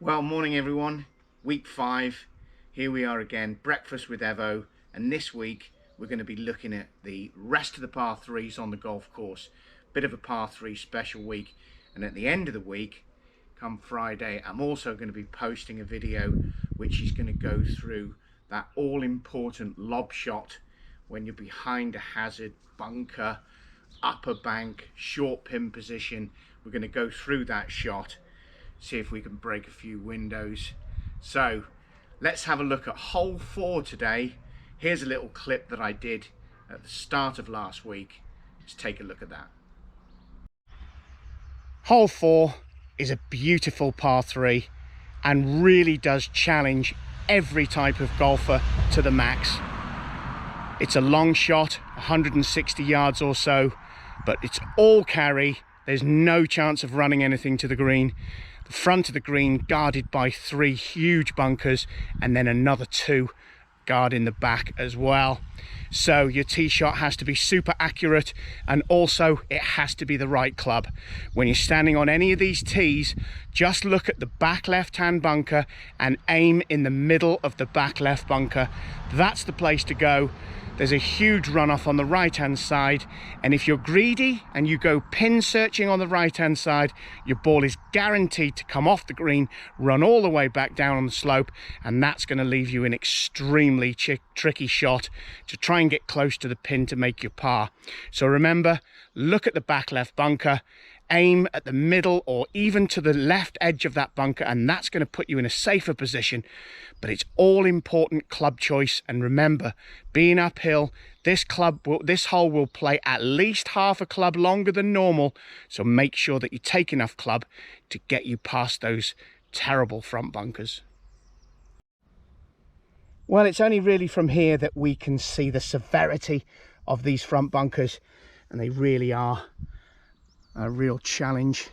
Well, morning everyone. Week 5. Here we are again, breakfast with Evo, and this week we're going to be looking at the rest of the par 3s on the golf course. Bit of a par 3 special week, and at the end of the week, come Friday, I'm also going to be posting a video which is going to go through that all-important lob shot when you're behind a hazard, bunker, upper bank, short pin position. We're going to go through that shot, see if we can break a few windows. So let's have a look at hole 4 today. Here's a little clip that I did at the start of last week. Let's take a look at that. Hole 4 is a beautiful par 3 and really does challenge every type of golfer to the max. It's a long shot, 160 yards or so, but it's all carry. There's no chance of running anything to the green. The front of the green guarded by 3 huge bunkers, and then another 2 guarding the back as well. So your tee shot has to be super accurate, and also it has to be the right club. When you're standing on any of these tees, just look at the back left hand bunker and aim in the middle of the back left bunker. That's the place to go. There's a huge runoff on the right hand side, and if you're greedy and you go pin searching on the right hand side, your ball is guaranteed to come off the green, run all the way back down on the slope, and that's going to leave you an extremely tricky shot to try and get close to the pin to make your par. So remember, look at the back left bunker, aim at the middle or even to the left edge of that bunker, and that's going to put you in a safer position. But it's all important club choice, and remember, being uphill, this hole will play at least half a club longer than normal, so make sure that you take enough club to get you past those terrible front bunkers. Well, it's only really from here that we can see the severity of these front bunkers, and they really are a real challenge.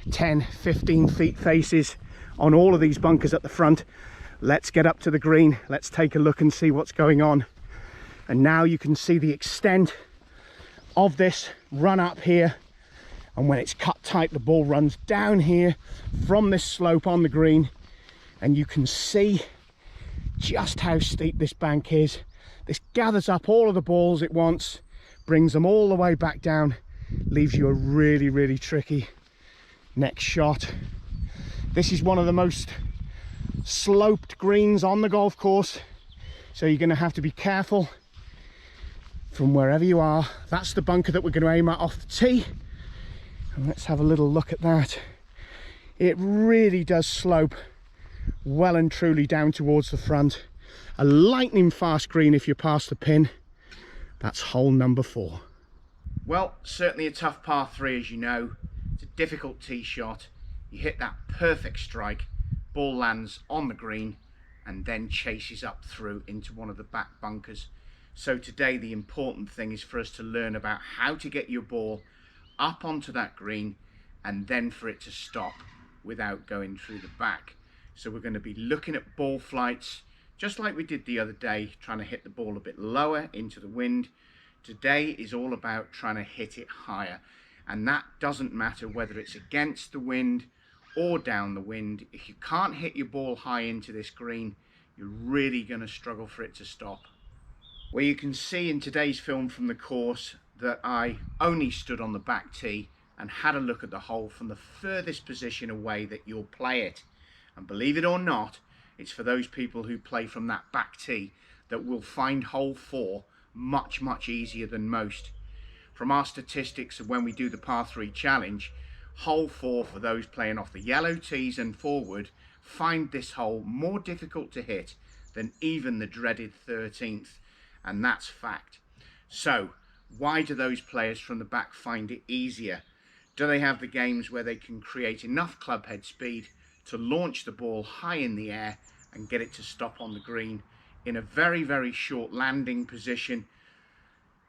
10-15 feet faces on all of these bunkers at the front. Let's get up to the green, let's take a look and see what's going on. And now you can see the extent of this run up here, and when it's cut tight, the ball runs down here from this slope on the green, and you can see just how steep this bank is. This gathers up all of the balls it wants, brings them all the way back down, leaves you a really tricky next shot. This is one of the most sloped greens on the golf course, so you're going to have to be careful from wherever you are. That's the bunker that we're going to aim at off the tee, and let's have a little look at that. It really does slope well and truly down towards the front. A lightning fast green if you're past the pin. That's hole number 4. Well, certainly a tough par 3, as you know. It's a difficult tee shot. You hit that perfect strike, ball lands on the green and then chases up through into one of the back bunkers. So today the important thing is for us to learn about how to get your ball up onto that green and then for it to stop without going through the back. So we're going to be looking at ball flights just like we did the other day, trying to hit the ball a bit lower into the wind. Today is all about trying to hit it higher, and that doesn't matter whether it's against the wind or down the wind. If you can't hit your ball high into this green, you're really going to struggle for it to stop. Well, you can see in today's film from the course that I only stood on the back tee and had a look at the hole from the furthest position away that you'll play it. And believe it or not, it's for those people who play from that back tee that will find hole 4 much easier than most. From our statistics of when we do the par 3 challenge, hole 4 for those playing off the yellow tees and forward find this hole more difficult to hit than even the dreaded 13th, and that's fact. So why do those players from the back find it easier? Do they have the games where they can create enough club head speed to launch the ball high in the air and get it to stop on the green in a very short landing position?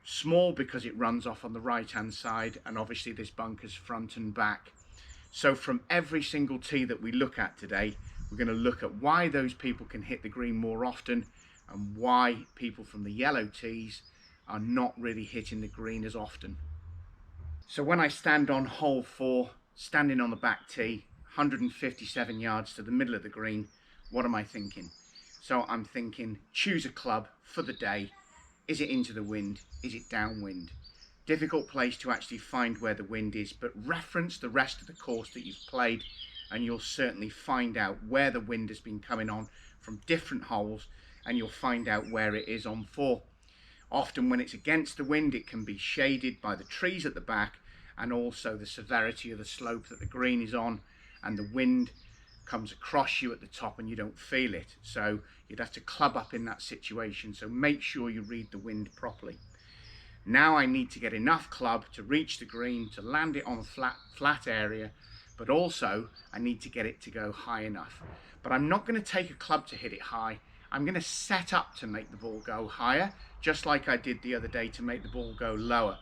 Small because it runs off on the right hand side, and obviously this bunker's front and back. So from every single tee that we look at today, we're going to look at why those people can hit the green more often and why people from the yellow tees are not really hitting the green as often. So when I stand on hole 4, standing on the back tee, 157 yards to the middle of the green. What am I thinking? So I'm thinking, choose a club for the day. Is it into the wind? Is it downwind? Difficult place to actually find where the wind is, but reference the rest of the course that you've played and you'll certainly find out where the wind has been coming on from different holes, and you'll find out where it is on 4. Often when it's against the wind, it can be shaded by the trees at the back and also the severity of the slope that the green is on, and the wind comes across you at the top and you don't feel it. So you'd have to club up in that situation. So make sure you read the wind properly. Now I need to get enough club to reach the green, to land it on a flat area, but also I need to get it to go high enough. But I'm not going to take a club to hit it high. I'm going to set up to make the ball go higher, just like I did the other day to make the ball go lower.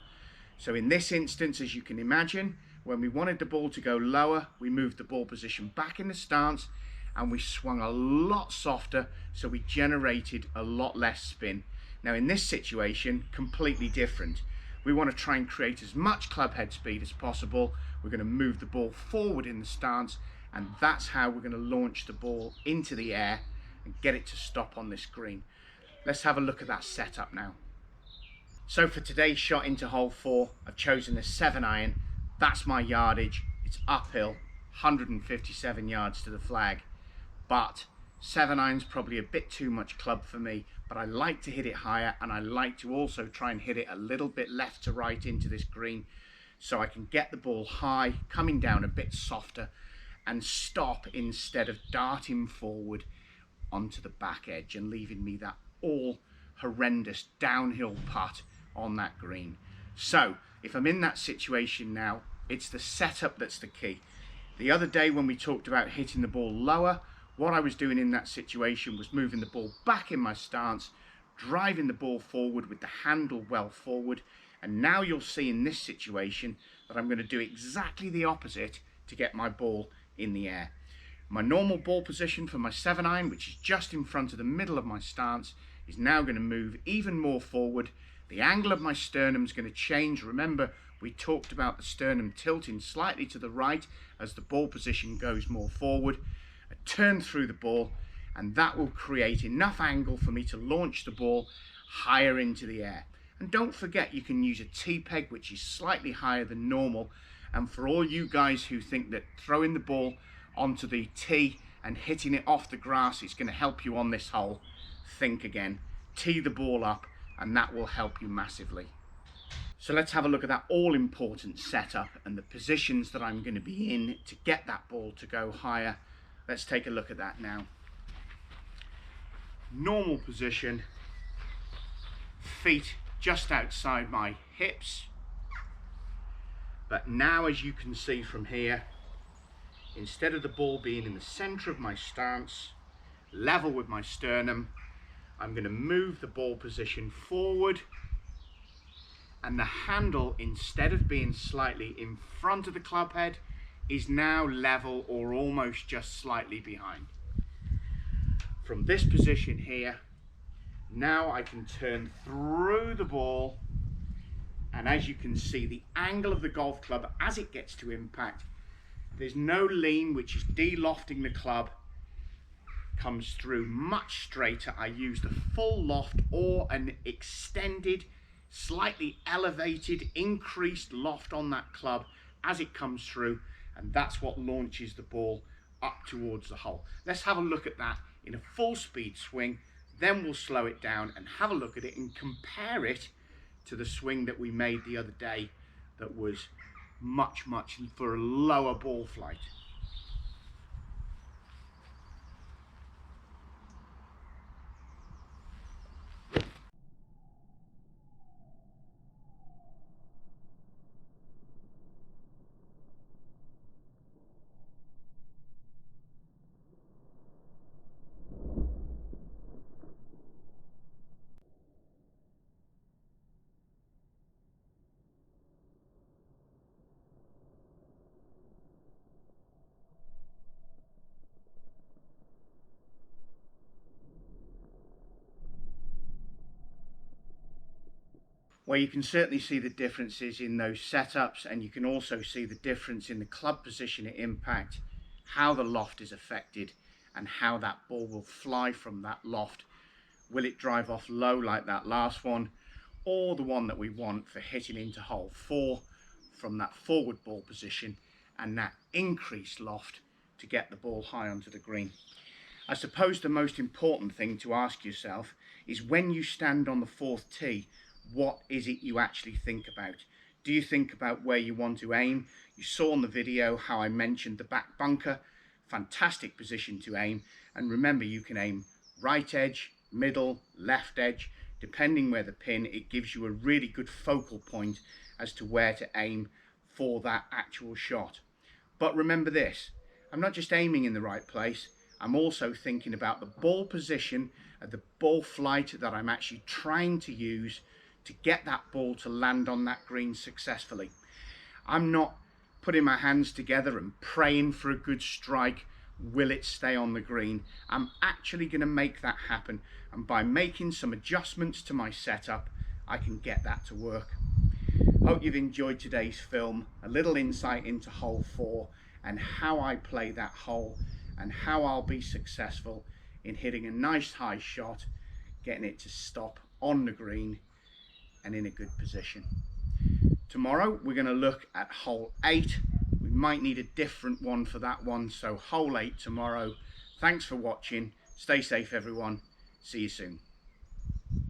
So in this instance, as you can imagine, when we wanted the ball to go lower, we moved the ball position back in the stance and we swung a lot softer, so we generated a lot less spin. Now in this situation, completely different. We want to try and create as much club head speed as possible. We're going to move the ball forward in the stance, and that's how we're going to launch the ball into the air and get it to stop on this green. Let's have a look at that setup now. So for today's shot into hole 4, I've chosen a 7-iron. That's my yardage. It's uphill, 157 yards to the flag. But 7-iron's probably a bit too much club for me, but I like to hit it higher, and I like to also try and hit it a little bit left to right into this green, so I can get the ball high, coming down a bit softer, and stop instead of darting forward onto the back edge and leaving me that all horrendous downhill putt on that green. So if I'm in that situation now, it's the setup that's the key. The other day when we talked about hitting the ball lower, what I was doing in that situation was moving the ball back in my stance, driving the ball forward with the handle well forward, and now you'll see in this situation that I'm going to do exactly the opposite to get my ball in the air. My normal ball position for my 7-iron, which is just in front of the middle of my stance, is now going to move even more forward. The angle of my sternum is going to change. Remember, we talked about the sternum tilting slightly to the right as the ball position goes more forward. I turn through the ball, and that will create enough angle for me to launch the ball higher into the air. And don't forget, you can use a T-peg, which is slightly higher than normal. And for all you guys who think that throwing the ball onto the tee and hitting it off the grass is going to help you on this hole, think again. Tee the ball up, and that will help you massively. So let's have a look at that all-important setup and the positions that I'm going to be in to get that ball to go higher. Let's take a look at that now. Normal position, feet just outside my hips. But now, as you can see from here, instead of the ball being in the center of my stance, level with my sternum, I'm going to move the ball position forward, and the handle, instead of being slightly in front of the club head, is now level or almost just slightly behind. From this position here, now I can turn through the ball, and as you can see, the angle of the golf club as it gets to impact, there's no lean, which is de-lofting the club, comes through much straighter. I used a full loft or an extended, slightly elevated, increased loft on that club as it comes through, and that's what launches the ball up towards the hole. Let's have a look at that in a full speed swing, then we'll slow it down and have a look at it and compare it to the swing that we made the other day that was much for a lower ball flight. Well, you can certainly see the differences in those setups, and you can also see the difference in the club position at impact how the loft is affected and how that ball will fly from that loft. Will it drive off low like that last one, or the one that we want for hitting into hole 4 from that forward ball position and that increased loft to get the ball high onto the green. I suppose the most important thing to ask yourself is, when you stand on the 4th tee, what is it you actually think about? Do you think about where you want to aim? You saw in the video how I mentioned the back bunker. Fantastic position to aim. And remember, you can aim right edge, middle, left edge. Depending where the pin, it gives you a really good focal point as to where to aim for that actual shot. But remember this, I'm not just aiming in the right place, I'm also thinking about the ball position and the ball flight that I'm actually trying to use to get that ball to land on that green successfully. I'm not putting my hands together and praying for a good strike. Will it stay on the green? I'm actually going to make that happen, and by making some adjustments to my setup, I can get that to work. Hope you've enjoyed today's film, a little insight into hole 4 and how I play that hole and how I'll be successful in hitting a nice high shot, getting it to stop on the green and in a good position. Tomorrow we're going to look at hole 8. We might need a different one for that one, so hole 8 tomorrow. Thanks for watching. Stay safe everyone. See you soon.